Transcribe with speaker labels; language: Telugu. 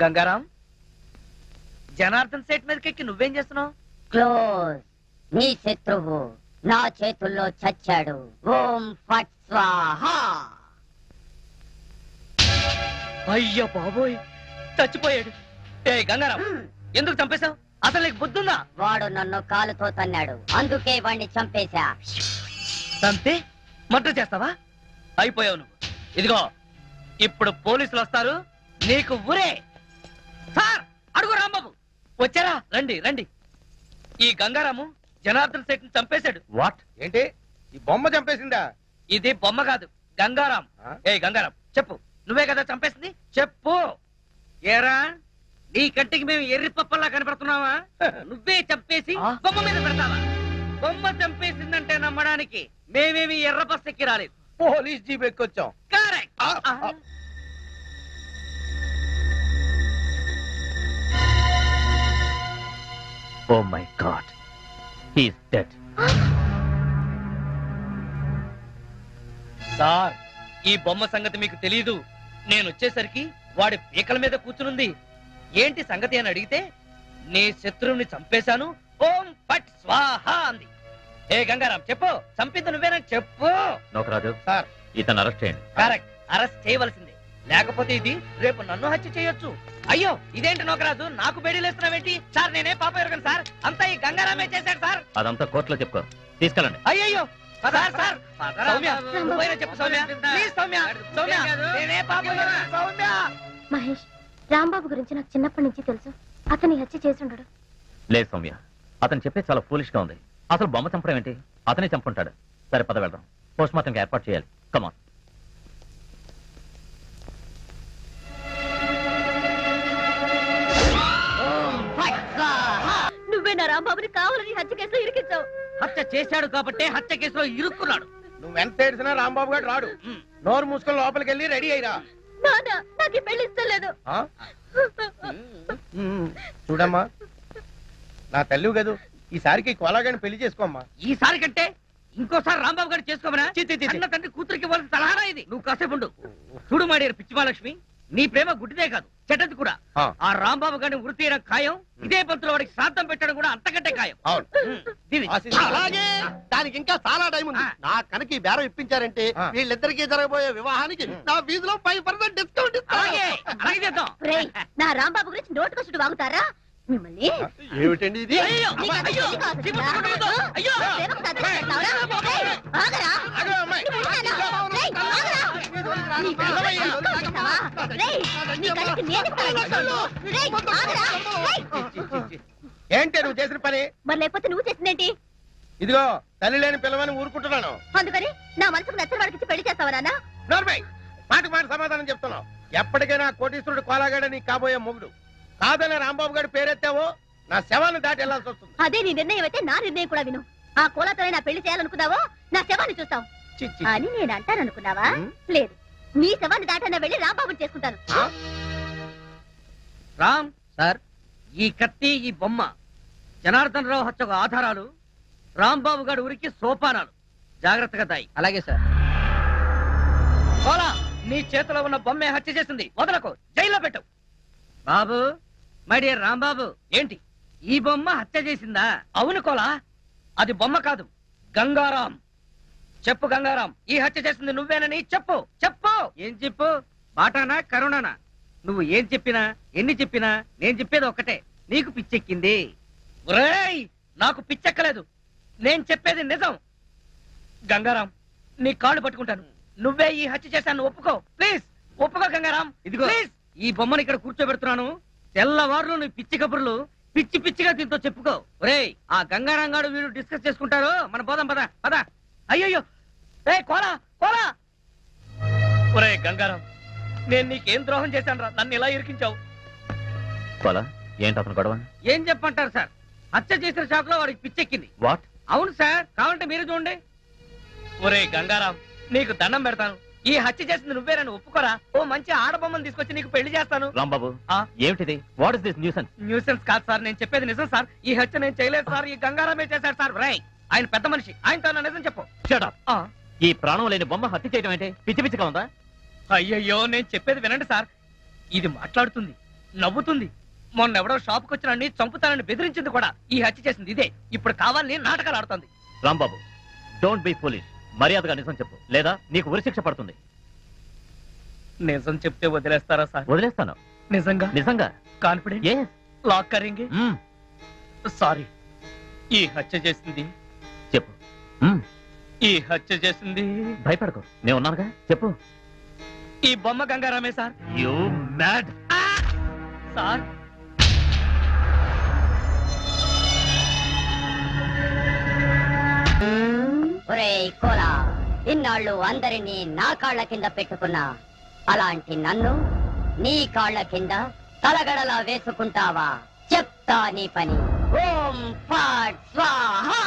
Speaker 1: గంగారాం, జనార్దన్ సేట్ మీదకి నువ్వేం చేస్తున్నావు?
Speaker 2: క్లోజ్. నీ శత్రువు నా చేతుల్లో చచ్చాడు. ఓం ఫట్ స్వాహా.
Speaker 1: అయ్యో బాబోయ్, చచ్చిపోయాడు. ఏ గంగారాం, ఎందుకు చంపేశావు? అసలు నీకు బుద్ధుందా?
Speaker 2: వాడు నన్ను కాలుతో తన్నాడు, అందుకే వాడిని చంపేశా.
Speaker 1: అంతే? మర్డర్ చేస్తావా? అయిపోయావు నువ్వు. ఇదిగో ఇప్పుడు పోలీసులు వస్తారు, నీకు ఊరే. సార్, అడుగు రాంబాబు. వచ్చారా? రండి రండి. ఈ గంగారాము జనార్దన్ సేట్ ని చంపేశాడు.
Speaker 3: వాట్? ఏంటి ఈ బొమ్మ చంపేసిందా?
Speaker 1: ఇది బొమ్మ కాదు, గంగారాం. ఏ గంగారాం, చెప్పు, నువ్వే కదా చంపేసింది? చెప్పు. ఏరా, నీ కంటికి మేము ఎర్రి పప్పల్లా కనపడుతున్నావా? నువ్వే చంపేసి బొమ్మ మీద పెడతావా? బొమ్మ చంపేసిందంటే నమ్మడానికి మేమేమి ఎర్ర బస్ ఎక్కి రాలేదు,
Speaker 3: పోలీస్ జీప్ ఎక్కొచ్చాం.
Speaker 1: Correct.
Speaker 4: Oh my God, he's dead.
Speaker 1: Sir, ఈ బొమ్మ సంగతి మీకు తెలీదు. నేను వచ్చేసరికి వాడి పీకల మీద కూర్చునుంది. ఏంటి సంగతి అని అడిగితే, నీ శత్రువుని చంపేశాను, ఓం ఫట్ స్వాహా అంది. ఏ గంగారాం, చెప్పు, చంపింది నువ్వేనని చెప్పు.
Speaker 4: నోకరాజు
Speaker 3: సార్,
Speaker 4: ఇతను అరెస్ట్ చేయండి.
Speaker 1: కరెక్ట్, అరెస్ట్ చేయవలసిందే. లేకపోతే ఇది రేపు నన్ను హత్య చేయొచ్చు. అయ్యో, ఇదేంటి నోకరాజు, నాకు బెడీలేస్తున్నావేంటి? సార్, నేనే పాప ఎరగను సార్, అంతా ఈ గంగారామే చేశాడు సార్.
Speaker 4: అదంతా కోర్టులో చెప్పుకో, తీసుకెళ్ళండి.
Speaker 1: అయ్యో సార్, సార్, సౌమ్య, నువ్వైనా చెప్పు సౌమ్య, ప్లీజ్ సౌమ్య, సౌమ్య, నేనే పాప ఎరగను, సౌమ్య.
Speaker 5: మహేష్, రాంబాబు గురించి నాకు చిన్నప్పటి నుంచి తెలుసు. అతని హత్య చేసి ఉండడు.
Speaker 4: లేదు సౌమ్య, అతను చెప్పేది చాలా ఫూలిష్ గా ఉంది. అసలు బొమ్మ చంపడం ఏంటి? అతనే చంపుంటాడు. సరే పద వెళ్దాం, పోస్ట్ మార్టం ఏర్పాటు చేయాలి. కమాన్.
Speaker 5: నువ్వే నా రాంబాబుని కావాలని హత్య కేసులో ఇరికించావు.
Speaker 1: హత్య చేశాడు కాబట్టి హత్య కేసులో ఇరుక్కున్నాడు.
Speaker 3: నువ్వెంత ఏడిసినా రాంబాబు గారు రాడు. నోరు మూసుకొని లోపలికి వెళ్ళి రెడీ అయ్యిరా.
Speaker 5: నాన్న, నాకు ఈ పెళ్లి ఇష్టం లేదు.
Speaker 3: చూడమ్మా, నా తల్లి కదూ, ఈసారికి కోలాగాని పెళ్లి చేసుకోమ్మా.
Speaker 1: ఈసారి కంటే ఇంకోసారి రాంబాబు గారు చేసుకోమనా? అన్న తండ్రి కూతురికి ఇవ్వాల్సిన సలహానా ఇది? నువ్వు కాసేపు ఉండు. చూడు మాడియారు పిచ్చిమాలక్ష్మి, నీ ప్రేమ గుడ్డిదే కాదు, చెడ్డది కూడా. ఆ రాంబాబు గారిని వృత్తి తీయడం ఖాయం. ఇదే పంతులు వాడికి శ్రాద్ధం పెట్టడం కూడా అంతకంటే ఖాయం.
Speaker 6: అలాగే, దానికి ఇంకా చాలా టైం ఉంది. నా కనుక ఈ బేరం ఇప్పించారంటే వీళ్ళిద్దరికి జరగబోయే వివాహానికి నా వీధిలో 5% డిస్కౌంట్
Speaker 1: ఇస్తాను.
Speaker 5: నా రాంబాబు గురించి నోటుకొచ్చుడు వాగుతారా మిమ్మల్ని?
Speaker 6: ఏమిటండి ఇది?
Speaker 3: ఏంటి నువ్వు చేసిన పని?
Speaker 5: మరి లేకపోతే నువ్వు చేసిందేంటి?
Speaker 3: ఇదిగో, తల్లి లేని పిల్లవని ఊరుకుంటున్నాను.
Speaker 5: అందుకని నా మనసుకు నచ్చిన వాడికి పెళ్లి చేస్తావా నాన్న?
Speaker 3: నోర్మై, మాటకు మాట సమాధానం చెప్తున్నావు. ఎప్పటికైనా కోటీశ్వరుడు కోలాగాడే నీకు కాబోయే మొగుడు. కాదనే రాంబాబు గారి పేరెత్తావో నా శవాన్ని దాటి వెళ్లాల్సి వస్తుంది.
Speaker 5: అదే నీ నిర్ణయం అయితే నా నిర్ణయం కూడా విను. ఆ కోలాతో నా పెళ్లి చేయాలనుకున్నావో నా శవాన్ని చూస్తావు అని నేను అంటాననుకున్నావా? లేదు, నీ శవాన్ని దాటన్నా వెళ్ళి రాంబాబుని చేసుకుంటాను.
Speaker 1: రామ్ సార్, ఈ కత్తి, ఈ బొమ్మ జనార్దన్ రావు హత్యకు ఆధారాలు. రాంబాబు గారి ఊరికి సోపానాలు. జాగ్రత్తగా దాయి. అలాగే సార్. కోలా, నీ చేతిలో ఉన్న బొమ్మే హత్య చేసింది. వదలకు, జైల్లో పెట్టు. బాబు, మై డియర్ రాంబాబు, ఏంటి ఈ బొమ్మ హత్య చేసిందా? అవును కోలా, అది బొమ్మ కాదు, గంగారాం. చెప్పు గంగారాం, ఈ హత్య చేసింది నువ్వేనని చెప్పు. చెప్పు. ఏం చెప్పు? బాటానా కరుణానా? నువ్వు ఏం చెప్పినా, ఎన్ని చెప్పినా నేను చెప్పేది ఒక్కటే, నీకు పిచ్చెక్కింది. ఒరేయ్, నాకు పిచ్చెక్కలేదు, నేను చెప్పేది నిజం. గంగారాం, నీ కాళ్ళు పట్టుకుంటాను, నువ్వే ఈ హత్య చేశాను ఒప్పుకో. ప్లీజ్ ఒప్పుకో గంగారాం. ఇదిగో ప్లీజ్, ఈ బొమ్మను ఇక్కడ కూర్చోబెడుతున్నాను. తెల్లవారులు నీ పిచ్చి కబుర్లు పిచ్చి పిచ్చిగా దీంతో చెప్పుకో. ఒరేయ్, ఆ గంగారాం గారు వీడు డిస్కస్ చేసుకుంటారు, మన పోదాం పద పద. అయ్యో, ఏ కోలా కోలా. ఒరే గంగారాం, నేను నీకేం ద్రోహం చేశాను రా, నన్ను ఇలా ఇరికించావు.
Speaker 4: కోలా, ఏంటి అతను గొడవ?
Speaker 1: ఏం చెప్పంటారు సార్, హత్య చేసిన షాక్ లో వాడికి పిచ్చెక్కింది.
Speaker 4: వాట్?
Speaker 1: అవును సార్, కావాలంటే మీరు చూడండి. ఒరే గంగారాం, నీకు దండం పెడతాను, ఈ హత్య చేసింది నువ్వేనని ఒప్పుకోరా. ఓ మంచి ఆడబొమ్మను తీసుకొచ్చి నీకు పెళ్లి చేస్తాను.
Speaker 4: రాంబాబు, ఏమిటిది? What is this nuisance?
Speaker 1: Nuisance కాదు సార్, నేను చెప్పేది నిజం సార్. ఈ హత్య నేను చేయలేదు సార్, ఈ గంగారామే చేశాడు సార్. రై, ఆయన పెద్ద మనిషి, ఆయనతో నా నిజం చెప్పు.
Speaker 4: Shut up.
Speaker 1: ఆ,
Speaker 4: ఈ ప్రాణం లేని బొమ్మ హత్య చేయడం ఏంటి? పిచ్చి పిచ్చిగా ఉందా?
Speaker 1: అయ్యయ్యో నేను చెప్పేది వినండి సార్. ఇది మాట్లాడుతుంది, నవ్వుతుంది. మొన్నెవడో షాప్కి వచ్చినాన్ని చంపుతానని బెదిరించింది కూడా. ఈ హత్య చేసింది ఇదే. ఇప్పుడు కావాలని నాటకాలు ఆడుతుంది.
Speaker 4: Rambabu, don't be foolish. మర్యాదగా నిజం చెప్పు, లేదా నీకు ఉరిశిక్ష పడుతుంది.
Speaker 1: నిజం చెప్తే వదిలేస్తారా సార్?
Speaker 4: వదిలేస్తాను.
Speaker 1: నిజంగా?
Speaker 4: నిజంగా.
Speaker 1: కాన్ఫిడెంట్?
Speaker 4: Yes.
Speaker 1: లాక్ కరేంగే? సారీ, ఈ హత్య చేసింది,
Speaker 4: చెప్పు.
Speaker 1: ఈ హత్య చేసింది
Speaker 4: భయపడకు, నేను ఉన్నానుగా. చెప్పు.
Speaker 1: ఈ బొమ్మ గంగారామే సార్.
Speaker 4: You mad.
Speaker 1: సార్
Speaker 2: ఒరేయ్ కోలా, ఇన్నాళ్ళు అందరినీ నా కాళ్ళ కింద పెట్టుకున్నా, అలాంటి నన్ను నీ కాళ్ళ కింద తలగడలా వేసుకుంటావా? చెప్తా నీ పని. ఓం ఫాట్ స్వాహా.